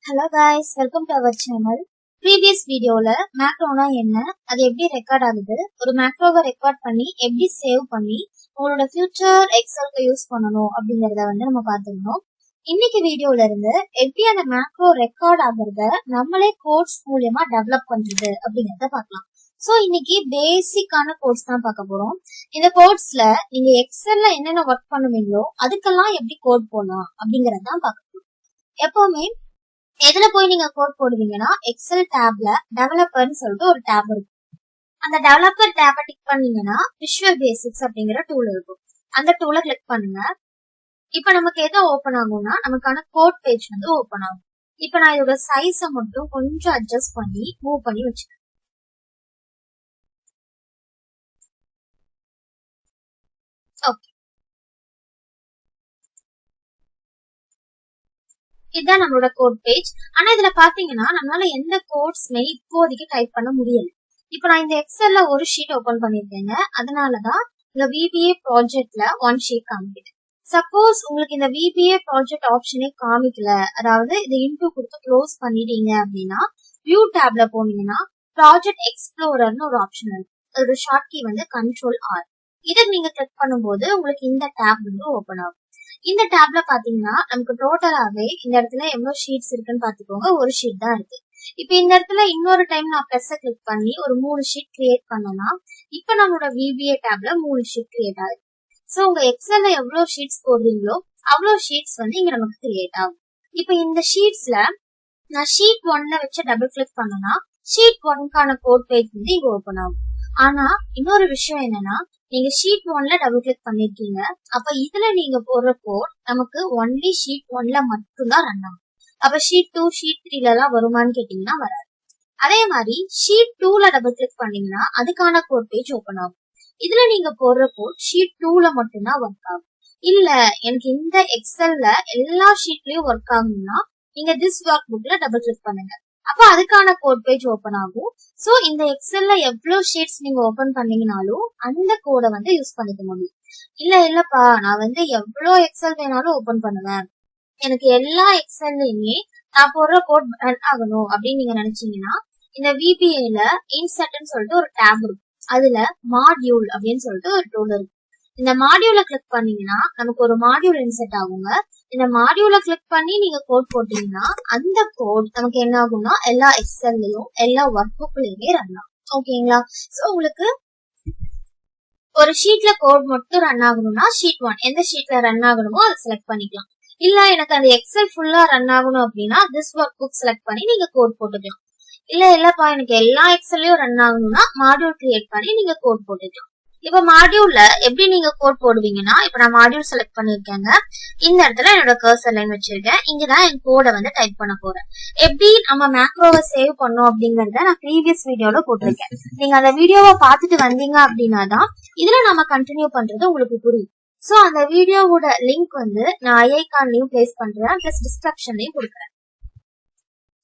Hello guys, welcome to our channel. Previous videoல மேக்ரோனா என்ன, அது எப்படி ரெக்கார்ட் ஆகுது, ஒரு மேக்ரோவை ரெக்கார்ட் பண்ணி எப்படி சேவ் பண்ணி உங்களோட ஃபியூச்சர் எக்ஸலுக்கு யூஸ் பண்ணணும் அப்படிங்கறத நம்ம பார்த்துருந்தோம். இன்னைக்கு வீடியோல இருந்து எப்படி அந்த மேக்ரோ ரெக்கார்ட் ஆகுறத நம்மளே கோட்ஸ் மூலியமா டெவலப் பண்றது அப்படிங்கறத பார்க்கலாம். சோ இன்னைக்கு பேசிக்கான கோட்ஸ் தான் பார்க்க போறோம். இந்த கோட்ஸ்ல நீங்க எக்ஸல்ல என்னென்ன ஒர்க் பண்ணுவீங்களோ அதுக்கெல்லாம் எப்படி கோட் போடலாம் அப்படிங்கறத தான் பார்க்க போறோம். எப்பவுமே எதுல போய் நீங்க கோட் போடுவீங்கன்னா எக்ஸல் டேப்ல டெவலப்பர்னு சொல்லிட்டு ஒரு டேப் இருக்கும். அந்த டெவலப்பர் டேபை டிக் பண்ணீங்கன்னா விஷுவல் பேசிக்ஸ் அப்படிங்கிற டூல் இருக்கும். அந்த டூலை கிளிக் பண்ணுங்க. இப்ப நமக்கு எதை ஓபன் ஆகும்னா நமக்கான கோட் பேஜ் ஓபன் ஆகும். இப்ப நான் இதோட சைஸை மட்டும் கொஞ்சம் அட்ஜஸ்ட் பண்ணி மூவ் பண்ணி வச்சுக்கிறேன். ஓகே, இதுதான் நம்மளோட கோட் பேஜ். ஆனா இதுல பாத்தீங்கன்னா நம்மளால எந்த கோட்ஸ்மே இப்போதைக்கு டைப் பண்ண முடியல. இப்ப நான் இந்த எக்ஸல்ல ஒரு ஷீட் ஓபன் பண்ணிருக்கேங்க. அதனாலதான் இந்த VBA ப்ராஜெக்ட்ல ஒன் ஷீட் காமிக்குது. சப்போஸ் உங்களுக்கு இந்த VBA ப்ராஜெக்ட் ஆப்ஷனே காமிக்கல, அதாவது இது இன்டூ கொடுத்து க்ளோஸ் பண்ணிட்டீங்க அப்படின்னா வியூ டேப்ல போனீங்கன்னா ப்ராஜெக்ட் எக்ஸ்ப்ளோரர்னு ஒரு ஆப்ஷன் இருக்கு. அதோட ஷார்ட் கீ Ctrl+R. இதை நீங்க கிளிக் பண்ணும்போது உங்களுக்கு இந்த டேப் ஓபன் ஆகும். இந்த டேப்ல பாத்தீங்கன்னா நமக்கு டோட்டலாவே இந்த இடத்துல எவ்வளவு ஷீட்ஸ் இருக்குன்னு பாத்துக்கோங்க. ஒரு ஷீட் தான் இருக்கு. இப்ப இந்த இடத்துல இன்னொரு டைம் நான் பிளஸ் கிளிக் பண்ணி ஒரு 3 ஷீட் கிரியேட் பண்ணனா இப்ப நம்மளோட VBA டேப்ல 3 ஷீட் கிரியேட் ஆகுது. சோ உங்க எக்ஸல்ல எவ்வளவு ஷீட்ஸ் போடுறீங்களோ அவ்வளவு ஷீட்ஸ் இங்க நமக்கு கிரியேட் ஆகும். இப்ப இந்த ஷீட்ஸ்ல நான் ஷீட் 1ல வச்சு டபுள் கிளிக் பண்ணனா ஷீட் 1க்கான கோட் பேஜ் இங்க ஓபன் ஆகும். ஆனா இன்னொரு விஷயம் என்னன்னா, நீங்க ஷீட் 1ல டபுள் கிளிக் பண்ணிருக்கீங்க. அப்ப இதுல நீங்க போடுற கோட் நமக்கு ஒன்லி ஷீட் 1ல மட்டும்தான் ரன் ஆகும். அப்ப ஷீட் 2 ஷீட் 3ல எல்லாம் வருமானு கேட்டீங்கன்னா வராது. அதே மாதிரி ஷீட் 2ல டபுள் கிளிக் பண்ணீங்கன்னா அதுக்கான கோட் பேஜ் ஓபன் ஆகும். இதுல நீங்க போடுற கோட் ஷீட் 2ல மட்டும்தான் ஒர்க் ஆகும். இல்ல எனக்கு இந்த எக்ஸல்ல எல்லா ஷீட்லயும் ஒர்க் ஆகும்னா நீங்க திஸ் ஒர்க் புக்ல டபுள் கிளிக் பண்ணுங்க. அப்ப அதுக்கான கோட் பேஜ் ஓபன் ஆகும். சோ இந்த எக்ஸல்ல எவ்வளவு ஷீட்ஸ் நீங்க ஓபன் பண்ணீங்கனாலும் அந்த கோடை யூஸ் பண்ணிக்க முடியும். இல்லப்பா நான் எவ்வளவு எக்ஸல் வேணாலும் ஓபன் பண்ணுவேன், எனக்கு எல்லா எக்ஸல்லையுமே நான் போடுற கோட் ரன் ஆகணும் அப்படின்னு நீங்க நினைச்சீங்கன்னா இந்த VBAல இன்சர்ட்னு சொல்லிட்டு ஒரு டேப் இருக்கும். அதுல மாடியூல் அப்படின்னு சொல்லிட்டு ஒரு டூல் இருக்கு. இந்த மாடியூல கிளிக் பண்ணீங்கன்னா நமக்கு ஒரு மாடியூல் இன்செர்ட் ஆகுங்க. இந்த மாடியூல கிளிக் பண்ணி நீங்க கோட் போட்டீங்கன்னா அந்த கோட் நமக்கு என்ன ஆகும்னா எல்லா எக்ஸல்லயும் எல்லா ஒர்க் புக்லயுமே ரன் ஆகும். ஓகேங்களா? சோ உங்களுக்கு ஒரு ஷீட்ல கோட் மட்டும் ரன் ஆகணும்னா ஷீட் 1 எந்த ஷீட்ல ரன் ஆகணுமோ அதை செலக்ட் பண்ணிக்கலாம். இல்ல எனக்கு அந்த எக்ஸல் ஃபுல்லா ரன் ஆகணும் அப்படின்னா திஸ் ஒர்க் புக் செலக்ட் பண்ணி நீங்க கோட் போட்டுக்கலாம். இல்லப்பா எனக்கு எல்லா எக்ஸல்லயும் ரன் ஆகணும்னா மாடியூல் கிரியேட் பண்ணி நீங்க கோட் போட்டுக்கலாம். இப்ப மாடியூல்ல எப்படி நீங்க கோட் போடுவீங்கன்னா, இப்ப நான் மாடியூல் செலக்ட் பண்ணிருக்கேங்க. இந்த இடத்துல என்னோட கர்சர் லைன் வச்சிருக்கேன். இங்கதான் என் கோடை டைப் பண்ண போறேன். எப்படி நம்ம மேக்ரோவை சேவ் பண்ணோம் அப்படிங்கறத நான் ப்ரீவியஸ் வீடியோல போட்டிருக்கேன். நீங்க அந்த வீடியோவை பார்த்துட்டு வந்தீங்க அப்படின்னா தான் இதுல நம்ம கண்டினியூ பண்றது உங்களுக்கு புரியும். சோ அந்த வீடியோவோட லிங்க் நான் ஐகான்லயும் பிளேஸ் பண்றேன், பிளஸ் டிஸ்கிரிப்ஷன்லயும் கொடுக்குறேன்.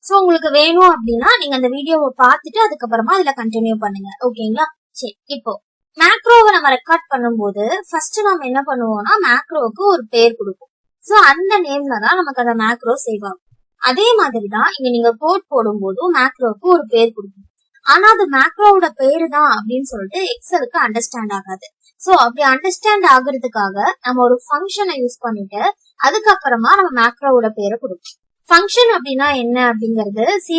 சோ உங்களுக்கு வேணும் அப்படின்னா நீங்க அந்த வீடியோவை பார்த்துட்டு அதுக்கப்புறமா இதுல கண்டினியூ பண்ணுங்க. ஓகேங்களா? சரி, இப்போ மேக்ரோவை நம்ம ரெக்கார்ட் பண்ணும்போது ஃபர்ஸ்ட் நம்ம என்ன பண்ணுவோம்னா மேக்ரோவுக்கு ஒரு பேர் கொடுப்போம். சோ அந்த நேம்ல தான் நமக்கு அந்த மேக்ரோ சேவ் ஆகும். அதே மாதிரிதான் இங்க நீங்க கோட் போடும் போதும் மேக்ரோவுக்கு ஒரு பேர் கொடுக்கும். ஆனா அது மேக்ரோவோட பேரு தான் அப்படின்னு சொல்லிட்டு எக்ஸலுக்கு அண்டர்ஸ்டாண்ட் ஆகாது. சோ அப்படி அண்டர்ஸ்டாண்ட் ஆகுறதுக்காக நம்ம ஒரு ஃபங்க்ஷனை யூஸ் பண்ணிட்டு அதுக்கப்புறமா நம்ம மேக்ரோவோட பேரை கொடுப்போம். ஃபங்க்ஷன் அப்படின்னா என்ன அப்படிங்கிறது C++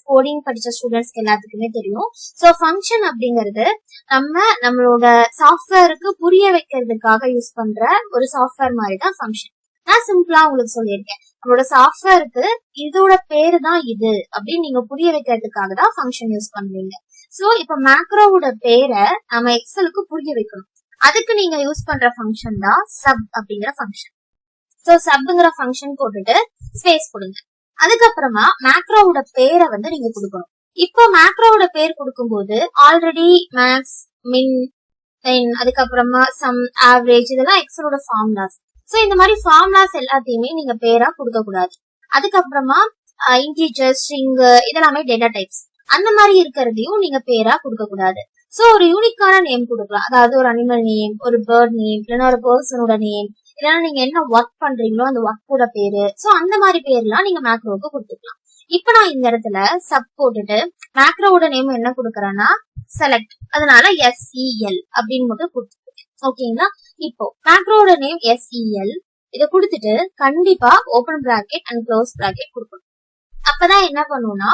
கோடிங் படிச்ச ஸ்டூடெண்ட்ஸ்க்கு எல்லாத்துக்குமே தெரியும். சோ ஃபங்க்ஷன் அப்படிங்கிறது நம்மளோட சாஃப்ட்வேருக்கு புரிய வைக்கிறதுக்காக யூஸ் பண்ற ஒரு சாஃப்ட்வேர் மாதிரி தான் ஃபங்க்ஷன். நான் சிம்பிளா உங்களுக்கு சொல்லியிருக்கேன், நம்மளோட சாஃப்ட்வேருக்கு இதோட பேரு தான் இது அப்படின்னு நீங்க புரிய வைக்கிறதுக்காக தான் ஃபங்க்ஷன் யூஸ் பண்ணுவீங்க. சோ இப்ப மேக்ரோவோட பேரை நம்ம எக்ஸலுக்கு புரிய வைக்கணும். அதுக்கு நீங்க யூஸ் பண்ற ஃபங்க்ஷன் தான் சப் அப்படிங்கிற ஃபங்க்ஷன். சோ சப்ங்கிற ஃபங்க்ஷன் போட்டுட்டு ஸ்பேஸ் கொடுங்க. அதுக்கப்புறமா மேக்ரோவோட பேரை நீங்க கொடுக்கணும். இப்போ மேக்ரோவோட பேர் கொடுக்கும்போது ஆல்ரெடி மேக்ஸ், மின், அதுக்கப்புறமா சம், ஆவரேஜ் இதெல்லாம் எக்ஸலோட ஃபார்முலாஸ். சோ இந்த மாதிரி ஃபார்முலாஸ் எல்லாத்தையுமே நீங்க பேரா கொடுக்க கூடாது. அதுக்கப்புறமா இன்டிஜர், ஸ்ட்ரிங் இதெல்லாமே டேட்டா டைப்ஸ். அந்த மாதிரி இருக்கிறதையும் நீங்க பேரா கொடுக்க கூடாது. சோ ஒரு யூனிக்கான நேம் கொடுக்கலாம். அதாவது ஒரு அனிமல் நேம், ஒரு பேர்ட் நேம், இல்லைன்னா ஒரு பர்சனோட நேம், இல்லைன்னா நீங்க என்ன ஒர்க் பண்றீங்களோ அந்த ஒர்க்கோட பேரு, சோ அந்த மாதிரி பேர்லாம் நீங்க மேக்ரோவுக்கு கொடுத்துக்கலாம். இப்ப நான் இந்த இடத்துல சப் போட்டுட்டு மேக்ரோவோட நேம் என்ன கொடுக்கறேன்னா செலக்ட், அதனால SEL அப்படின்னு மட்டும் கொடுத்துருக்கேன். ஓகேங்களா? இப்போ மேக்ரோவோட நேம் SEL இதை கொடுத்துட்டு கண்டிப்பா open bracket and close bracket கொடுக்கணும். அப்பதான் என்ன பண்ணுவோம்னா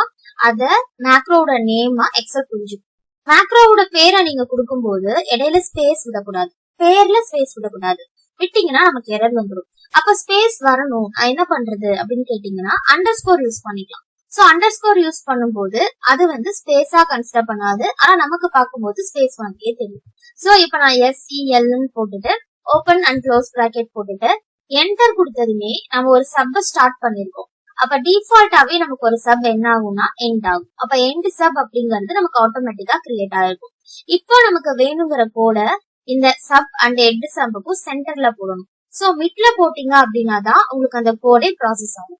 அத மேக்ரோவோட நேமா எக்ஸல் புரிஞ்சுக்கும். மேக்ரோவோட பேரை நீங்க கொடுக்கும்போது இடையில ஸ்பேஸ் விடக்கூடாது, பேர்ல ஸ்பேஸ் விடக்கூடாது. விட்டீங்கன்னா நமக்கு எரர் வந்துடும். அப்ப ஸ்பேஸ் வரணும், என்ன பண்றது அப்படின்னு கேட்டீங்கன்னா அண்டர்ஸ்கோர் யூஸ் பண்ணிக்கலாம். சோ அண்டர்ஸ்கோர் யூஸ் பண்ணும்போது அது ஸ்பேஸா கன்சிடர் பண்ணாது, ஆனா நமக்கு பார்க்கும்போது ஸ்பேஸ் வாங்கியே தெரியும். சோ இப்ப நான் SEL போட்டுட்டு ஓபன் அண்ட் க்ளோஸ் பிராக்கெட் போட்டுட்டு என்டர் கொடுத்ததுமே நம்ம ஒரு சப் ஸ்டார்ட் பண்ணிருக்கோம். அப்ப டிஃபால்ட்டாவே நமக்கு ஒரு சப் என்ன ஆகும்னா எண்ட் ஆகும். அப்ப எண்ட் சப் அப்படிங்கிறது நமக்கு ஆட்டோமேட்டிக்கா கிரியேட் ஆயிருக்கும். இப்போ நமக்கு வேணுங்கிற கோட இந்த சப் அண்ட் எண்ட் சப்புக்கும் சென்டர்ல போடணும். சோ மிட்ல போட்டீங்க அப்படின்னா தான் உங்களுக்கு அந்த கோடே ப்ராசஸ் ஆகும்.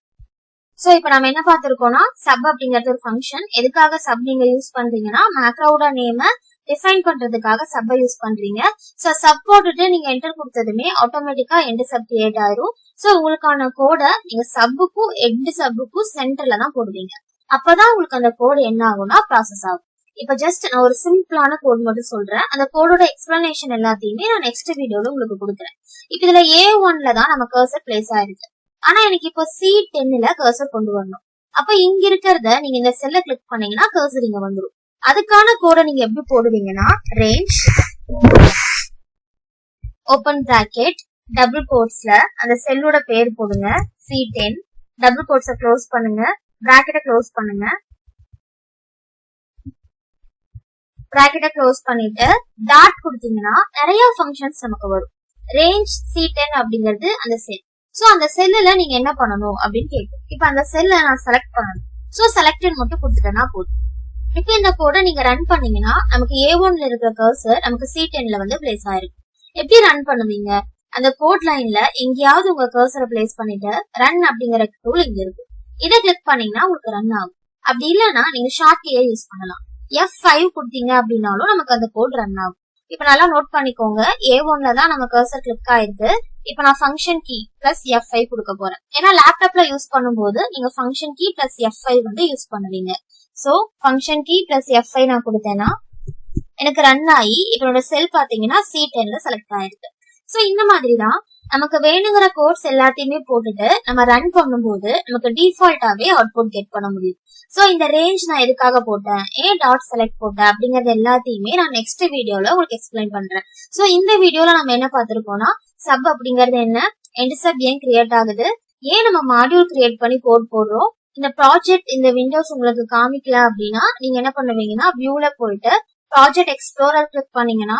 சோ இப்ப நம்ம என்ன பார்த்திருக்கோம்னா சப் அப்படிங்கிறது ஒரு ஃபங்க்ஷன். எதுக்காக சப் நீங்க யூஸ் பண்றீங்கன்னா மேக்ரோவோட நேம டிஃபைன் பண்றதுக்காக சப்பை யூஸ் பண்றீங்க. சோ சப் போட்டுட்டு நீங்க என்டர் கொடுத்ததுமே ஆட்டோமேட்டிக்கா எண்ட் சப் கிரியேட் ஆயிரும். சோ உங்களுக்கான கோட நீங்க சப்புக்கும் எண்ட் சப்புக்கும் சென்டர்ல தான் போடுவீங்க. அப்பதான் உங்களுக்கு அந்த கோடு என்ன ஆகும்னா ப்ராசஸ் ஆகும். இப்ப ஜஸ்ட் நான் ஒரு சிம்பிளான கோட் மட்டும் சொல்றேன். அந்த கோடோட எக்ஸ்பிளனேஷன் எல்லாத்தையுமே நான் நெக்ஸ்ட் வீடியோல உங்களுக்கு கொடுக்குறேன். இப்ப இதுல A1ல தான் நம்ம கர்சர் பிளேஸ் ஆயிருக்கு. ஆனா எனக்கு இப்போ C10ல கர்சர் கொண்டு வரணும். அப்ப இங்க இருக்கிறத நீங்க இந்த செல்ல கிளிக் பண்ணீங்கன்னா கர்சர் இங்க வந்துடும். அதுக்கான கோட நீங்க எப்படி போடுவீங்கன்னா ரேஞ்ச் ஓபன் பிராக்கெட் டபுள் கோட்ஸ்ல அந்த செல்லோட பேர் போடுங்க C10, டபுள் கோட்ஸ க்ளோஸ் பண்ணுங்க, பிராக்கெட்டை க்ளோஸ் பண்ணுங்க, பிராக்கெட்டை க்ளோஸ் பண்ணிட்டு டாட் கொடுத்தீங்கன்னா நிறைய ஃபங்க்ஷன்ஸ் நமக்கு வரும். ரேஞ்ச் C10 அப்படிங்கிறது அந்த செல். சோ அந்த செல்லுல நீங்க என்ன பண்ணணும் அப்படின்னு கேட்கும். இப்ப அந்த செல்ல நான் செலக்ட் பண்ணணும். சோ செலக்டட் மட்டும் கொடுத்துட்டேன்னா போதும். இப்ப இந்த கோட நீங்க ரன் பண்ணீங்கன்னா நமக்கு A1ல இருக்கிற கர்சர் நமக்கு C10ல பிளேஸ் ஆயிருக்கு. எப்படி ரன் பண்ணுவீங்க? அந்த கோட் லைன்ல எங்கேயாவது உங்க கர்சரை பிளேஸ் பண்ணிட்டு ரன் அப்படிங்கிற டூல் இங்க இருக்கு. இதை கிளிக் பண்ணீங்கன்னா உங்களுக்கு ரன் ஆகும். அப்படி இல்லைன்னா நீங்க ஷார்ட் கீயை யூஸ் பண்ணலாம். F5 கொடுத்தீங்க அப்படின்னாலும் நமக்கு அந்த கோட் ரன் ஆகும். இப்ப நல்லா நோட் பண்ணிக்கோங்க, A1ல தான் நம்ம கர்சர் கிளிக் ஆயிருக்கு. இப்ப நான் ஃபங்க்ஷன் கீ பிளஸ் F5 கொடுக்க போறேன். ஏன்னா லேப்டாப்ல யூஸ் பண்ணும்போது நீங்க function key plus F5 use பண்ணுவீங்க. So function key plus F5 நான் கொடுத்தேன்னா எனக்கு ரன் ஆகி இப்ப செல் பாத்தீங்கன்னா C10ல செலக்ட் ஆயிருக்கு. சோ இந்த மாதிரி தான் நமக்கு வேணுங்கிற கோட்ஸ் எல்லாத்தையுமே போட்டுட்டு நம்ம ரன் பண்ணும்போது நமக்கு டிஃபால்ட்டாவே அவுட்புட் கெட் பண்ண முடியும். சோ இந்த ரேஞ்ச் நான் எதுக்காக போட்டேன், ஏன் டாட் செலக்ட் போட்டேன் அப்படிங்கறது எல்லாத்தையுமே நான் நெக்ஸ்ட் வீடியோல உங்களுக்கு எக்ஸ்பிளைன் பண்றேன். சோ இந்த வீடியோல நம்ம என்ன பார்த்திருக்கோம்னா சப் அப்படிங்கறது என்ன, எண்ட் சப் ஏன் கிரியேட் ஆகுது, ஏன் நம்ம மாடியூல் கிரியேட் பண்ணி கோட் போடுறோம், இந்த ப்ராஜெக்ட் இந்த விண்டோஸ் உங்களுக்கு காமிக்கல அப்படின்னா நீங்க என்ன பண்ணுவீங்கன்னா வியூல போயிட்டு ப்ராஜெக்ட் எக்ஸ்ப்ளோரர் கிளிக் பண்ணீங்கன்னா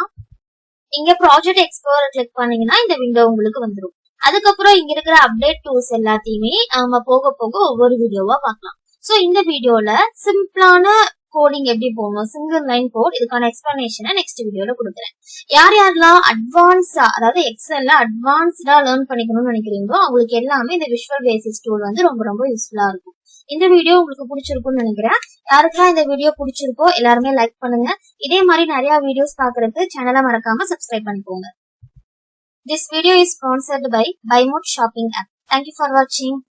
இங்க ப்ராஜெக்ட் எக்ஸ்ப்ளோரர் கிளிக் பண்ணீங்கன்னா இந்த விண்டோ உங்களுக்கு வந்துடும். அதுக்கப்புறம் இங்க இருக்கிற அப்டேட் டூல்ஸ் எல்லாத்தையுமே நம்ம போக போக ஒவ்வொரு வீடியோவா பார்க்கலாம். சோ இந்த வீடியோல சிம்பிளான கோடிங் எப்படி போகணும், சிங்கிள் லைன் கோட், இதுக்கான எக்ஸ்பிளனேஷனை நெக்ஸ்ட் வீடியோல கொடுக்குறேன். யார் யாரெல்லாம் அட்வான்ஸா அதாவது எக்ஸல்ல அட்வான்ஸ்டா லேர்ன் பண்ணிக்கணும்னு நினைக்கிறீங்களோ அவங்களுக்கு எல்லாமே இந்த விஷுவல் பேசிக்ஸ் டூல் ரொம்ப ரொம்ப யூஸ்ஃபுல்லா இருக்கும். இந்த வீடியோ உங்களுக்கு பிடிச்சிருக்கும்னு நினைக்கிறேன். யாருக்கெல்லாம் இந்த வீடியோ பிடிச்சிருக்கோ எல்லாருமே லைக் பண்ணுங்க. இதே மாதிரி நிறைய வீடியோஸ் பாக்குறதுக்கு சேனலை மறக்காம சப்ஸ்கிரைப் பண்ணிக்கோங்க. This video is sponsored by BuyMode Shopping app. Thank you for watching.